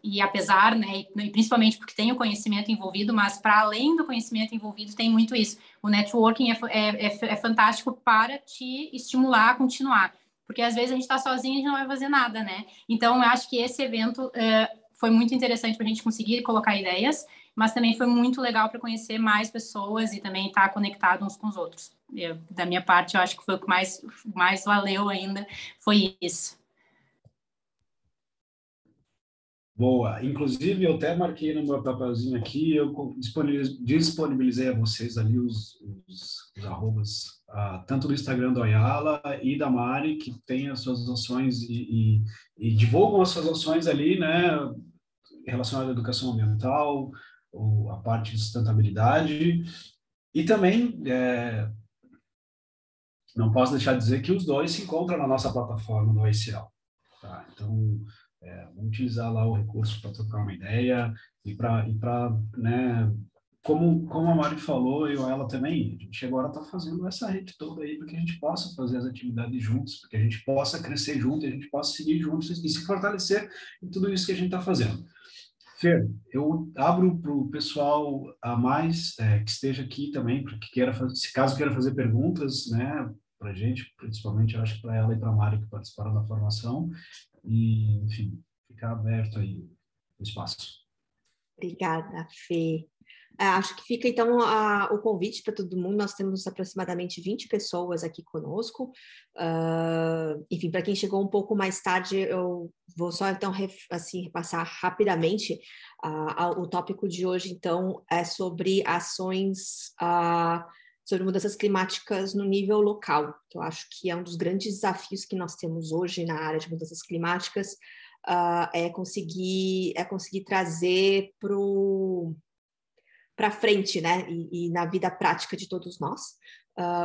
e apesar, né, e principalmente porque tem o conhecimento envolvido, mas para além do conhecimento envolvido, tem muito isso. O networking é fantástico para te estimular a continuar, porque às vezes a gente está sozinho e a gente não vai fazer nada, né? Então, eu acho que esse evento foi muito interessante para a gente conseguir colocar ideias, mas também foi muito legal para conhecer mais pessoas e também estar conectado uns com os outros. Da minha parte, eu acho que foi o que mais valeu ainda, foi isso. Boa. Inclusive, eu até marquei no meu papelzinho aqui, eu disponibilizei a vocês ali os arrobas, tanto do Instagram do Ayala e da Mari, que tem as suas ações e divulgam as suas ações ali, né, relacionadas à educação ambiental, ou a parte de sustentabilidade. E também, não posso deixar de dizer que os dois se encontram na nossa plataforma do ICL. Tá? Então, vamos utilizar lá o recurso para trocar uma ideia e para né, como a Mari falou, eu e ela também, a gente agora está fazendo essa rede toda aí para que a gente possa fazer as atividades juntos, para que a gente possa crescer junto, a gente possa seguir juntos e se fortalecer em tudo isso que a gente está fazendo. Fer, eu abro para o pessoal a mais que esteja aqui também, para que queira fazer, se caso queira fazer perguntas, né, para a gente, principalmente, eu acho para ela e para a Mari que participaram da formação, e, enfim, ficar aberto aí o espaço. Obrigada, Fê. Acho que fica, então, o convite para todo mundo. Nós temos aproximadamente 20 pessoas aqui conosco. Enfim, para quem chegou um pouco mais tarde, eu vou só, então, assim, repassar rapidamente. O tópico de hoje, então, é sobre ações... sobre mudanças climáticas no nível local. Eu acho que é um dos grandes desafios que nós temos hoje na área de mudanças climáticas, é conseguir trazer para frente, né? E na vida prática de todos nós.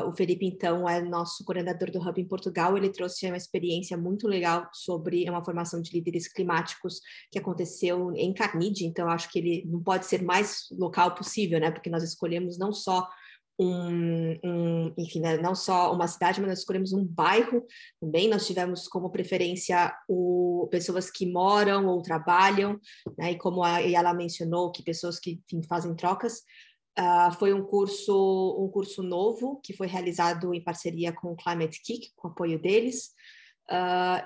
O Felipe, então, é nosso coordenador do Hub em Portugal. Ele trouxe uma experiência muito legal sobre uma formação de líderes climáticos que aconteceu em Carnegie. Então, acho que ele não pode ser mais local possível, né? Porque nós escolhemos não só enfim, né, não só uma cidade, mas nós escolhemos um bairro também. Nós tivemos como preferência pessoas que moram ou trabalham, né, e como ela mencionou, que pessoas que, enfim, fazem trocas. Foi um curso novo que foi realizado em parceria com o Climate Kick, com o apoio deles,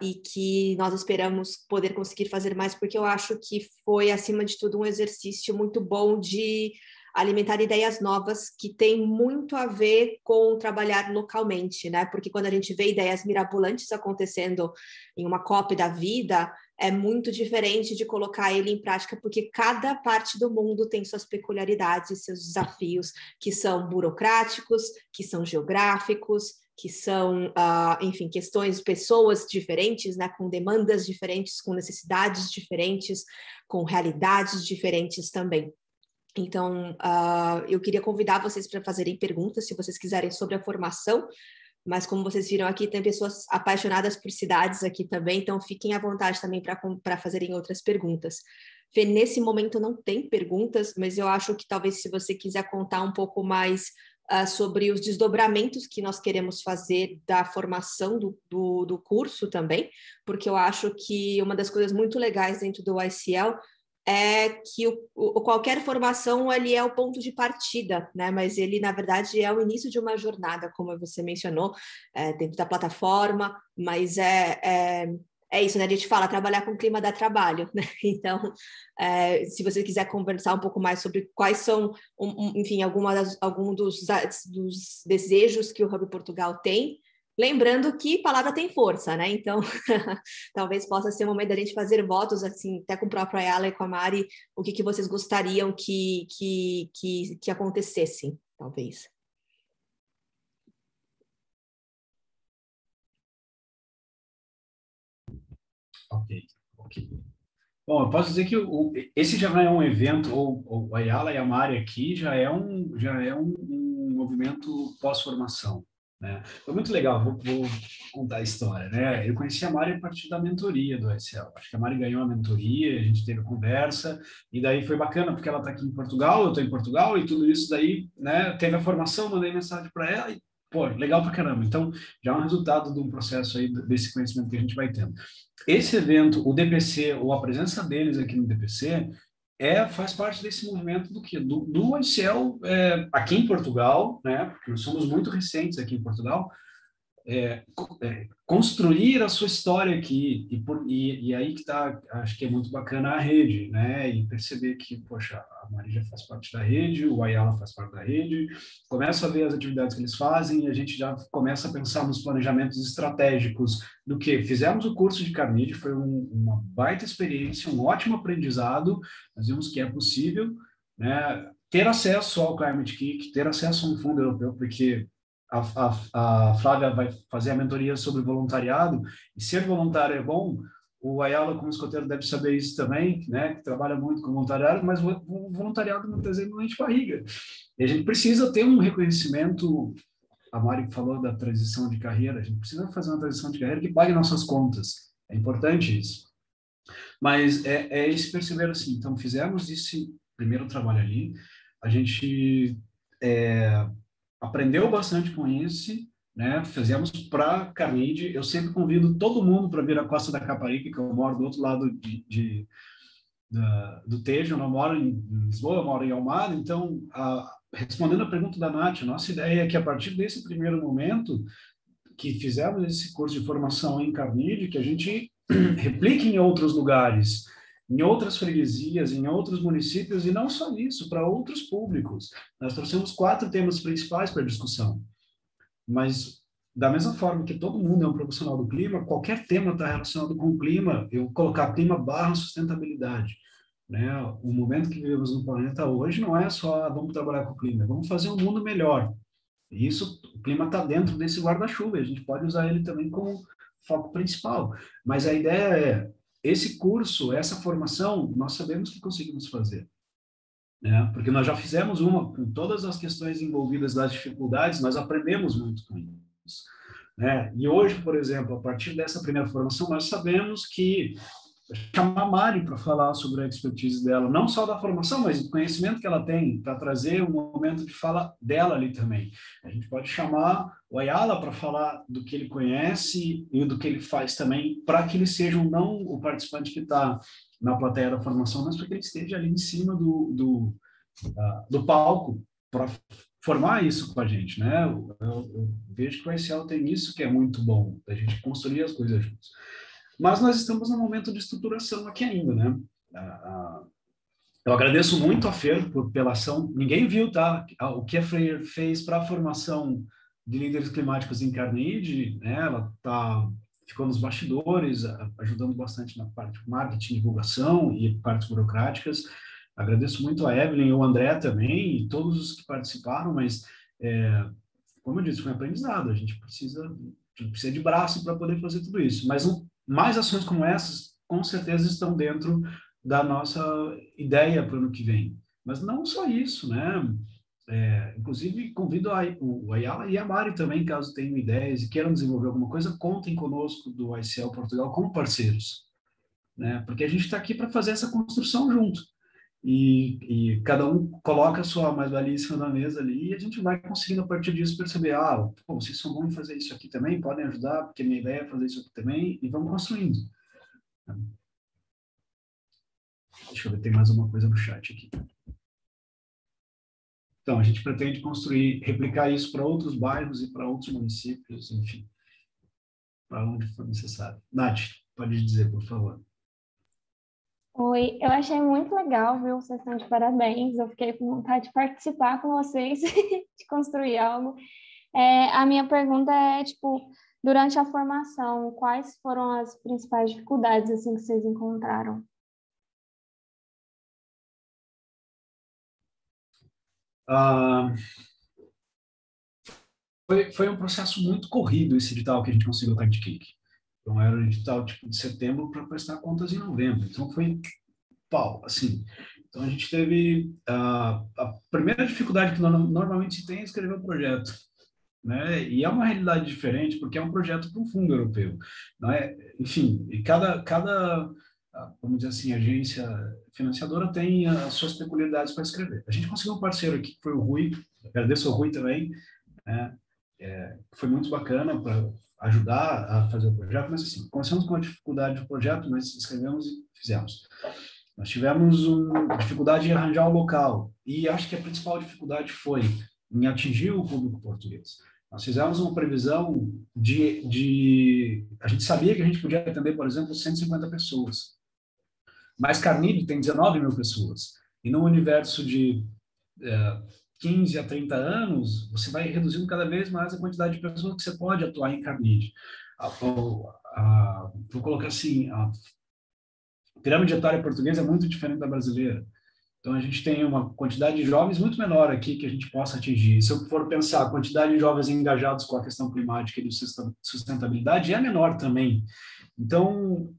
e que nós esperamos poder conseguir fazer mais, porque eu acho que foi, acima de tudo, um exercício muito bom de alimentar ideias novas que tem muito a ver com trabalhar localmente, né? Porque quando a gente vê ideias mirabolantes acontecendo em uma COP da vida, é muito diferente de colocar ele em prática, porque cada parte do mundo tem suas peculiaridades, seus desafios, que são burocráticos, que são geográficos, que são, enfim, questões, pessoas diferentes, né, com demandas diferentes, com necessidades diferentes, com realidades diferentes também. Então, eu queria convidar vocês para fazerem perguntas, se vocês quiserem, sobre a formação, mas como vocês viram aqui, tem pessoas apaixonadas por cidades aqui também, então fiquem à vontade também para fazerem outras perguntas. Fê, nesse momento não tem perguntas, mas eu acho que talvez se você quiser contar um pouco mais sobre os desdobramentos que nós queremos fazer da formação do curso também, porque eu acho que uma das coisas muito legais dentro do ICL é que qualquer formação ali é o ponto de partida, né? Mas ele, na verdade, é o início de uma jornada, como você mencionou, dentro da plataforma, mas é isso, né? A gente fala, trabalhar com clima dá trabalho, né? Então, se você quiser conversar um pouco mais sobre quais são, enfim, algum dos desejos que o Hub Portugal tem, lembrando que palavra tem força, né? Então, talvez possa ser o momento da gente fazer votos, assim, até com o próprio Ayala e com a Mari, o que vocês gostariam que acontecesse, talvez. Ok, ok. Bom, eu posso dizer que esse já não é um evento, ou o Ayala e a Mari aqui já é um movimento pós-formação, né? Foi muito legal, vou contar a história, né? Eu conheci a Mari a partir da mentoria do ICL. Acho que a Mari ganhou a mentoria, a gente teve conversa, e daí foi bacana, porque ela está aqui em Portugal, eu estou em Portugal, e tudo isso daí, né? Teve a formação, mandei mensagem para ela, e, pô, legal pra caramba. Então, já é um resultado de um processo aí, desse conhecimento que a gente vai tendo. Esse evento, o DPC, ou a presença deles aqui no DPC, faz parte desse movimento do quê? Do ICL aqui em Portugal, né? Porque nós somos muito recentes aqui em Portugal, construir a sua história aqui e aí que tá, acho que é muito bacana a rede, né? E perceber que, poxa, a Maria faz parte da rede, o Ayala faz parte da rede, começa a ver as atividades que eles fazem e a gente já começa a pensar nos planejamentos estratégicos do que fizemos o curso de Carnegie, foi uma baita experiência, um ótimo aprendizado, nós vimos que é possível, né? Ter acesso ao Climate Kick, ter acesso a um fundo europeu, porque a Flávia vai fazer a mentoria sobre voluntariado, e ser voluntário é bom, o Ayala, como escoteiro, deve saber isso também, né, que trabalha muito com voluntariado, mas o voluntariado muitas vezes não enche barriga. E a gente precisa ter um reconhecimento, a Mari falou da transição de carreira, a gente precisa fazer uma transição de carreira que pague nossas contas, é importante isso. Mas é esse perceber assim, então fizemos esse primeiro trabalho ali, a gente aprendeu bastante com isso, né? Fizemos para Carnegie. Eu sempre convido todo mundo para vir à Costa da Caparica, que eu moro do outro lado do Tejo, eu não moro em Lisboa, eu moro em Almada. Então, respondendo a pergunta da Nath, nossa ideia é que a partir desse primeiro momento que fizemos esse curso de formação em Carnegie, que a gente replique em outros lugares, em outras freguesias, em outros municípios, e não só isso, para outros públicos. Nós trouxemos 4 temas principais para a discussão, mas da mesma forma que todo mundo é um profissional do clima, qualquer tema está relacionado com o clima, eu clima / sustentabilidade. Né? O momento que vivemos no planeta hoje não é só vamos trabalhar com o clima, vamos fazer um mundo melhor. E isso, o clima está dentro desse guarda-chuva, a gente pode usar ele também como foco principal. Mas a ideia é, esse curso, essa formação, nós sabemos que conseguimos fazer. Né? Porque nós já fizemos uma, com todas as questões envolvidas das dificuldades, nós aprendemos muito com isso. Né? E hoje, por exemplo, a partir dessa primeira formação, nós sabemos que chamar a Mari para falar sobre a expertise dela, não só da formação, mas do conhecimento que ela tem, para trazer um momento de fala dela ali também. A gente pode chamar o Ayala para falar do que ele conhece e do que ele faz também, para que ele seja não o participante que está na plateia da formação, mas para que ele esteja ali em cima do palco para formar isso com a gente, né? Eu vejo que o ICL tem isso que é muito bom, da gente construir as coisas juntos. Mas nós estamos num momento de estruturação aqui ainda, né? Eu agradeço muito a Fer pela ação. Ninguém viu, tá? O que a Fer fez para a formação de líderes climáticos em Carnegie, né? Ela ficou nos bastidores, ajudando bastante na parte de marketing, divulgação e partes burocráticas. Agradeço muito a Evelyn e o André também, e todos os que participaram, mas, como eu disse, foi um aprendizado. A gente precisa de braço para poder fazer tudo isso. Mas mais ações como essas, com certeza, estão dentro da nossa ideia para o ano que vem. Mas não só isso, né? Inclusive, convido o Ayala e a Mari também, caso tenham ideias e queiram desenvolver alguma coisa, contem conosco do ICL Portugal como parceiros, né? Porque a gente está aqui para fazer essa construção junto. E cada um coloca a sua mais-valia em cima da mesa ali e a gente vai conseguindo, a partir disso, perceber, vocês são bons em fazer isso aqui também, podem ajudar, porque minha ideia é fazer isso aqui também, e vamos construindo. Deixa eu ver, tem mais uma coisa no chat aqui. Então, a gente pretende replicar isso para outros bairros e para outros municípios, enfim, para onde for necessário. Nath, pode dizer, por favor. Oi, eu achei muito legal, viu? Vocês estão de parabéns. Eu fiquei com vontade de participar com vocês, de construir algo. A minha pergunta é, durante a formação, quais foram as principais dificuldades assim, que vocês encontraram? Foi um processo muito corrido esse edital que a gente conseguiu o Time Kick. Então, era um edital tipo de setembro para prestar contas em novembro. Então, foi pau, assim. Então, a gente teve a primeira dificuldade que normalmente se tem é escrever o projeto, né? E é uma realidade diferente, porque é um projeto para um fundo europeu, não é? Enfim, e cada vamos dizer assim, agência financiadora tem as suas peculiaridades para escrever. A gente conseguiu um parceiro aqui, que foi o Rui, agradeço ao Rui também, né? Foi muito bacana para ajudar a fazer o projeto, mas assim, começamos com a dificuldade do projeto, mas escrevemos e fizemos. Nós tivemos uma dificuldade em arranjar o local, e acho que a principal dificuldade foi em atingir o público português. Nós fizemos uma previsão a gente sabia que a gente podia atender, por exemplo, 150 pessoas, mas Carnide tem 19 mil pessoas, e no universo de 15 a 30 anos, você vai reduzindo cada vez mais a quantidade de pessoas que você pode atuar em Carnide. Vou colocar assim, a pirâmide etária portuguesa é muito diferente da brasileira. Então, a gente tem uma quantidade de jovens muito menor aqui que a gente possa atingir. Se eu for pensar, a quantidade de jovens engajados com a questão climática e de sustentabilidade é menor também. Então,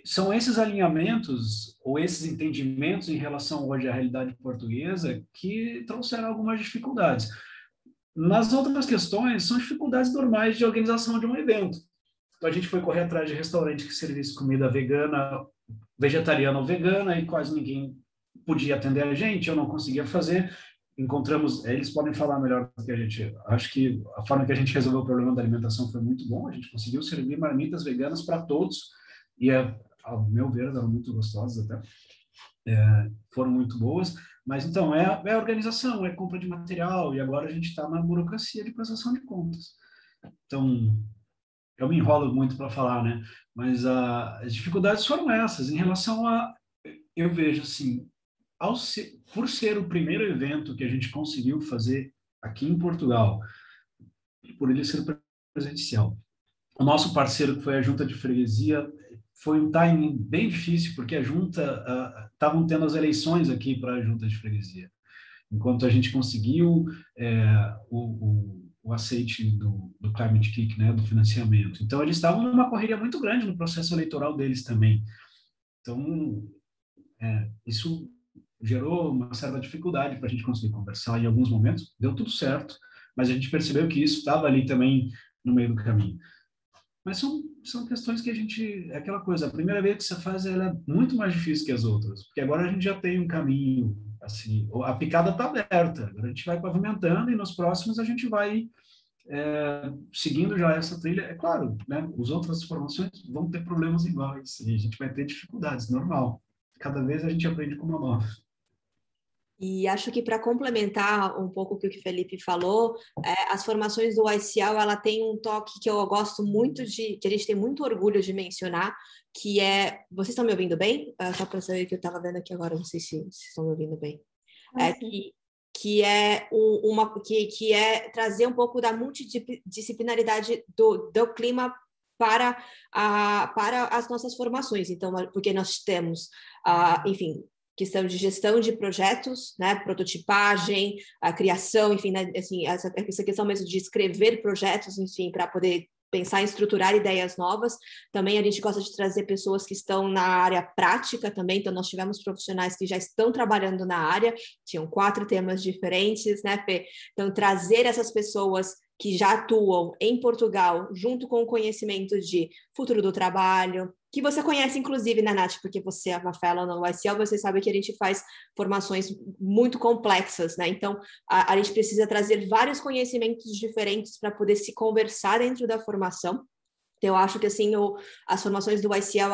são esses alinhamentos ou esses entendimentos em relação hoje à realidade portuguesa que trouxeram algumas dificuldades. Nas outras questões, são dificuldades normais de organização de um evento. Então, a gente foi correr atrás de restaurante que servisse comida vegana, vegetariana ou vegana, e quase ninguém podia atender a gente, eu não conseguia fazer. Encontramos, eles podem falar melhor do que a gente. Acho que a forma que a gente resolveu o problema da alimentação foi muito bom. A gente conseguiu servir marmitas veganas para todos, e, ao meu ver, eram muito gostosas até. Foram muito boas. Mas, então, é a organização, é compra de material, e agora a gente está na burocracia de prestação de contas. Então, eu me enrolo muito para falar, né? Mas as dificuldades foram essas. Em relação eu vejo assim, por ser o primeiro evento que a gente conseguiu fazer aqui em Portugal, por ele ser presencial, o nosso parceiro, que foi a Junta de Freguesia, foi um timing bem difícil, porque a Junta, estavam tendo as eleições aqui para a Junta de Freguesia. Enquanto a gente conseguiu o aceite do Climate Kick, né, do financiamento. Então, eles estavam numa correria muito grande no processo eleitoral deles também. Então, isso gerou uma certa dificuldade para a gente conseguir conversar em alguns momentos. Deu tudo certo, mas a gente percebeu que isso estava ali também no meio do caminho. Mas são questões que a gente... É aquela coisa, a primeira vez que você faz, ela é muito mais difícil que as outras, porque agora a gente já tem um caminho, assim, a picada está aberta, agora a gente vai pavimentando e nos próximos a gente vai seguindo já essa trilha. É claro, né, as outras formações vão ter problemas iguais, e a gente vai ter dificuldades, normal. Cada vez a gente aprende com uma nova. E acho que para complementar um pouco o que o Felipe falou, as formações do ICL, ela tem um toque que eu gosto muito que a gente tem muito orgulho de mencionar, que é... Vocês estão me ouvindo bem? Só para saber que eu estava vendo aqui agora, não sei se vocês estão me ouvindo bem. Que é trazer um pouco da multidisciplinaridade do clima para as nossas formações. Então, porque nós temos, enfim, questão de gestão de projetos, né, prototipagem, a criação, enfim, né, assim, essa questão mesmo de escrever projetos, enfim, para poder pensar em estruturar ideias novas. Também a gente gosta de trazer pessoas que estão na área prática também, então nós tivemos profissionais que já estão trabalhando na área, tinham 4 temas diferentes, né, Fê? Então, trazer essas pessoas que já atuam em Portugal, junto com o conhecimento de futuro do trabalho, que você conhece, inclusive, né, Nath, porque você é uma fellow no ICL, você sabe que a gente faz formações muito complexas, né? Então, a gente precisa trazer vários conhecimentos diferentes para poder se conversar dentro da formação. Então, eu acho que, assim, as formações do ICL,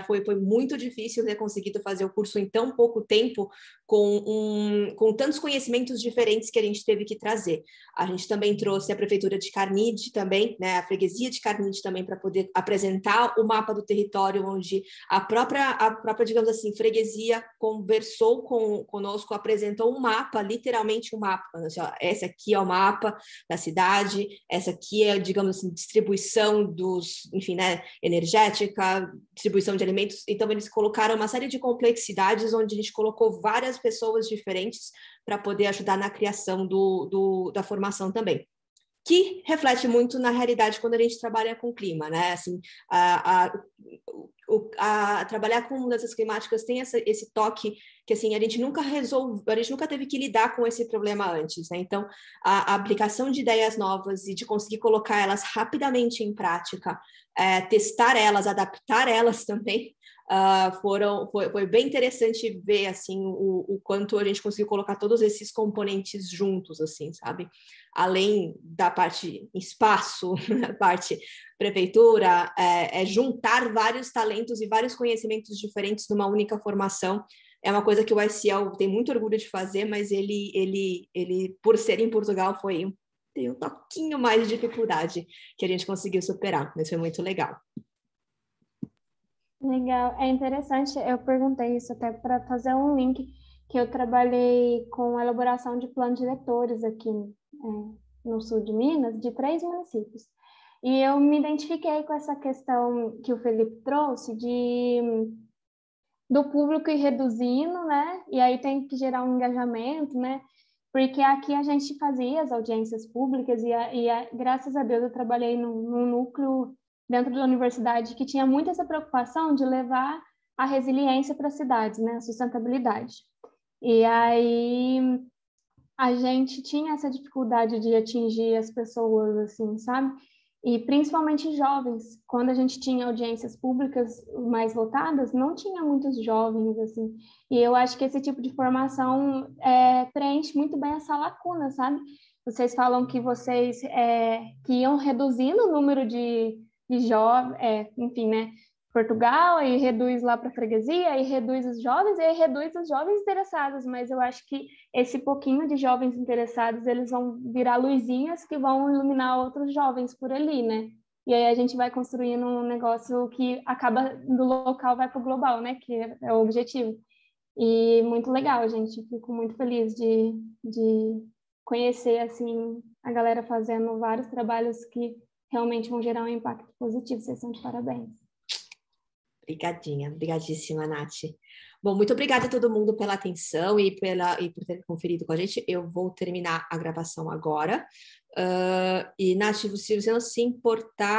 foi muito difícil ter conseguido fazer o curso em tão pouco tempo, com tantos conhecimentos diferentes que a gente teve que trazer. A gente também trouxe a Prefeitura de Carnide também, né, a Freguesia de Carnide também, para poder apresentar o mapa do território, onde a própria, digamos assim, freguesia conversou conosco, apresentou um mapa, literalmente um mapa. Assim, ó, esse aqui é o mapa da cidade, essa aqui é, digamos assim, distribuição enfim, né, energética, distribuição de alimentos. Então, eles colocaram uma série de complexidades, onde a gente colocou várias pessoas diferentes para poder ajudar na criação da formação também. que reflete muito na realidade quando a gente trabalha com clima, né? Assim, trabalhar com mudanças climáticas tem esse toque que assim a gente nunca teve que lidar com esse problema antes, né? Então, a aplicação de ideias novas e de conseguir colocar elas rapidamente em prática, testar elas, adaptar elas também, foi bem interessante ver assim o quanto a gente conseguiu colocar todos esses componentes juntos, assim, sabe? Além da parte espaço, a parte prefeitura, juntar vários talentos e vários conhecimentos diferentes numa única formação. É uma coisa que o ICL tem muito orgulho de fazer, mas ele por ser em Portugal, tem um toquinho mais de dificuldade que a gente conseguiu superar, mas foi muito legal. Legal, é interessante, eu perguntei isso até para fazer um link, que eu trabalhei com a elaboração de planos diretores aqui no sul de Minas, de 3 municípios. E eu me identifiquei com essa questão que o Felipe trouxe do público ir reduzindo, né? E aí tem que gerar um engajamento, né? Porque aqui a gente fazia as audiências públicas graças a Deus eu trabalhei num núcleo dentro da universidade que tinha muito essa preocupação de levar a resiliência para as cidades, né? A sustentabilidade. E aí a gente tinha essa dificuldade de atingir as pessoas, assim, sabe? E principalmente jovens. Quando a gente tinha audiências públicas mais lotadas, não tinha muitos jovens, assim. E eu acho que esse tipo de formação preenche muito bem essa lacuna, sabe? Vocês falam que vocês que iam reduzindo o número de jovens, enfim, né? Portugal, e reduz lá para a freguesia, e reduz os jovens, e aí reduz os jovens interessados, mas eu acho que esse pouquinho de jovens interessados, eles vão virar luzinhas que vão iluminar outros jovens por ali, né? E aí a gente vai construindo um negócio que acaba do local, vai para o global, né? Que é o objetivo. E muito legal, gente. Fico muito feliz de conhecer, assim, a galera fazendo vários trabalhos que realmente vão gerar um impacto positivo. Vocês são de parabéns. Obrigadíssima, Nath. Bom, muito obrigada a todo mundo pela atenção e por ter conferido com a gente. Eu vou terminar a gravação agora. E, Nath, se você não se importar,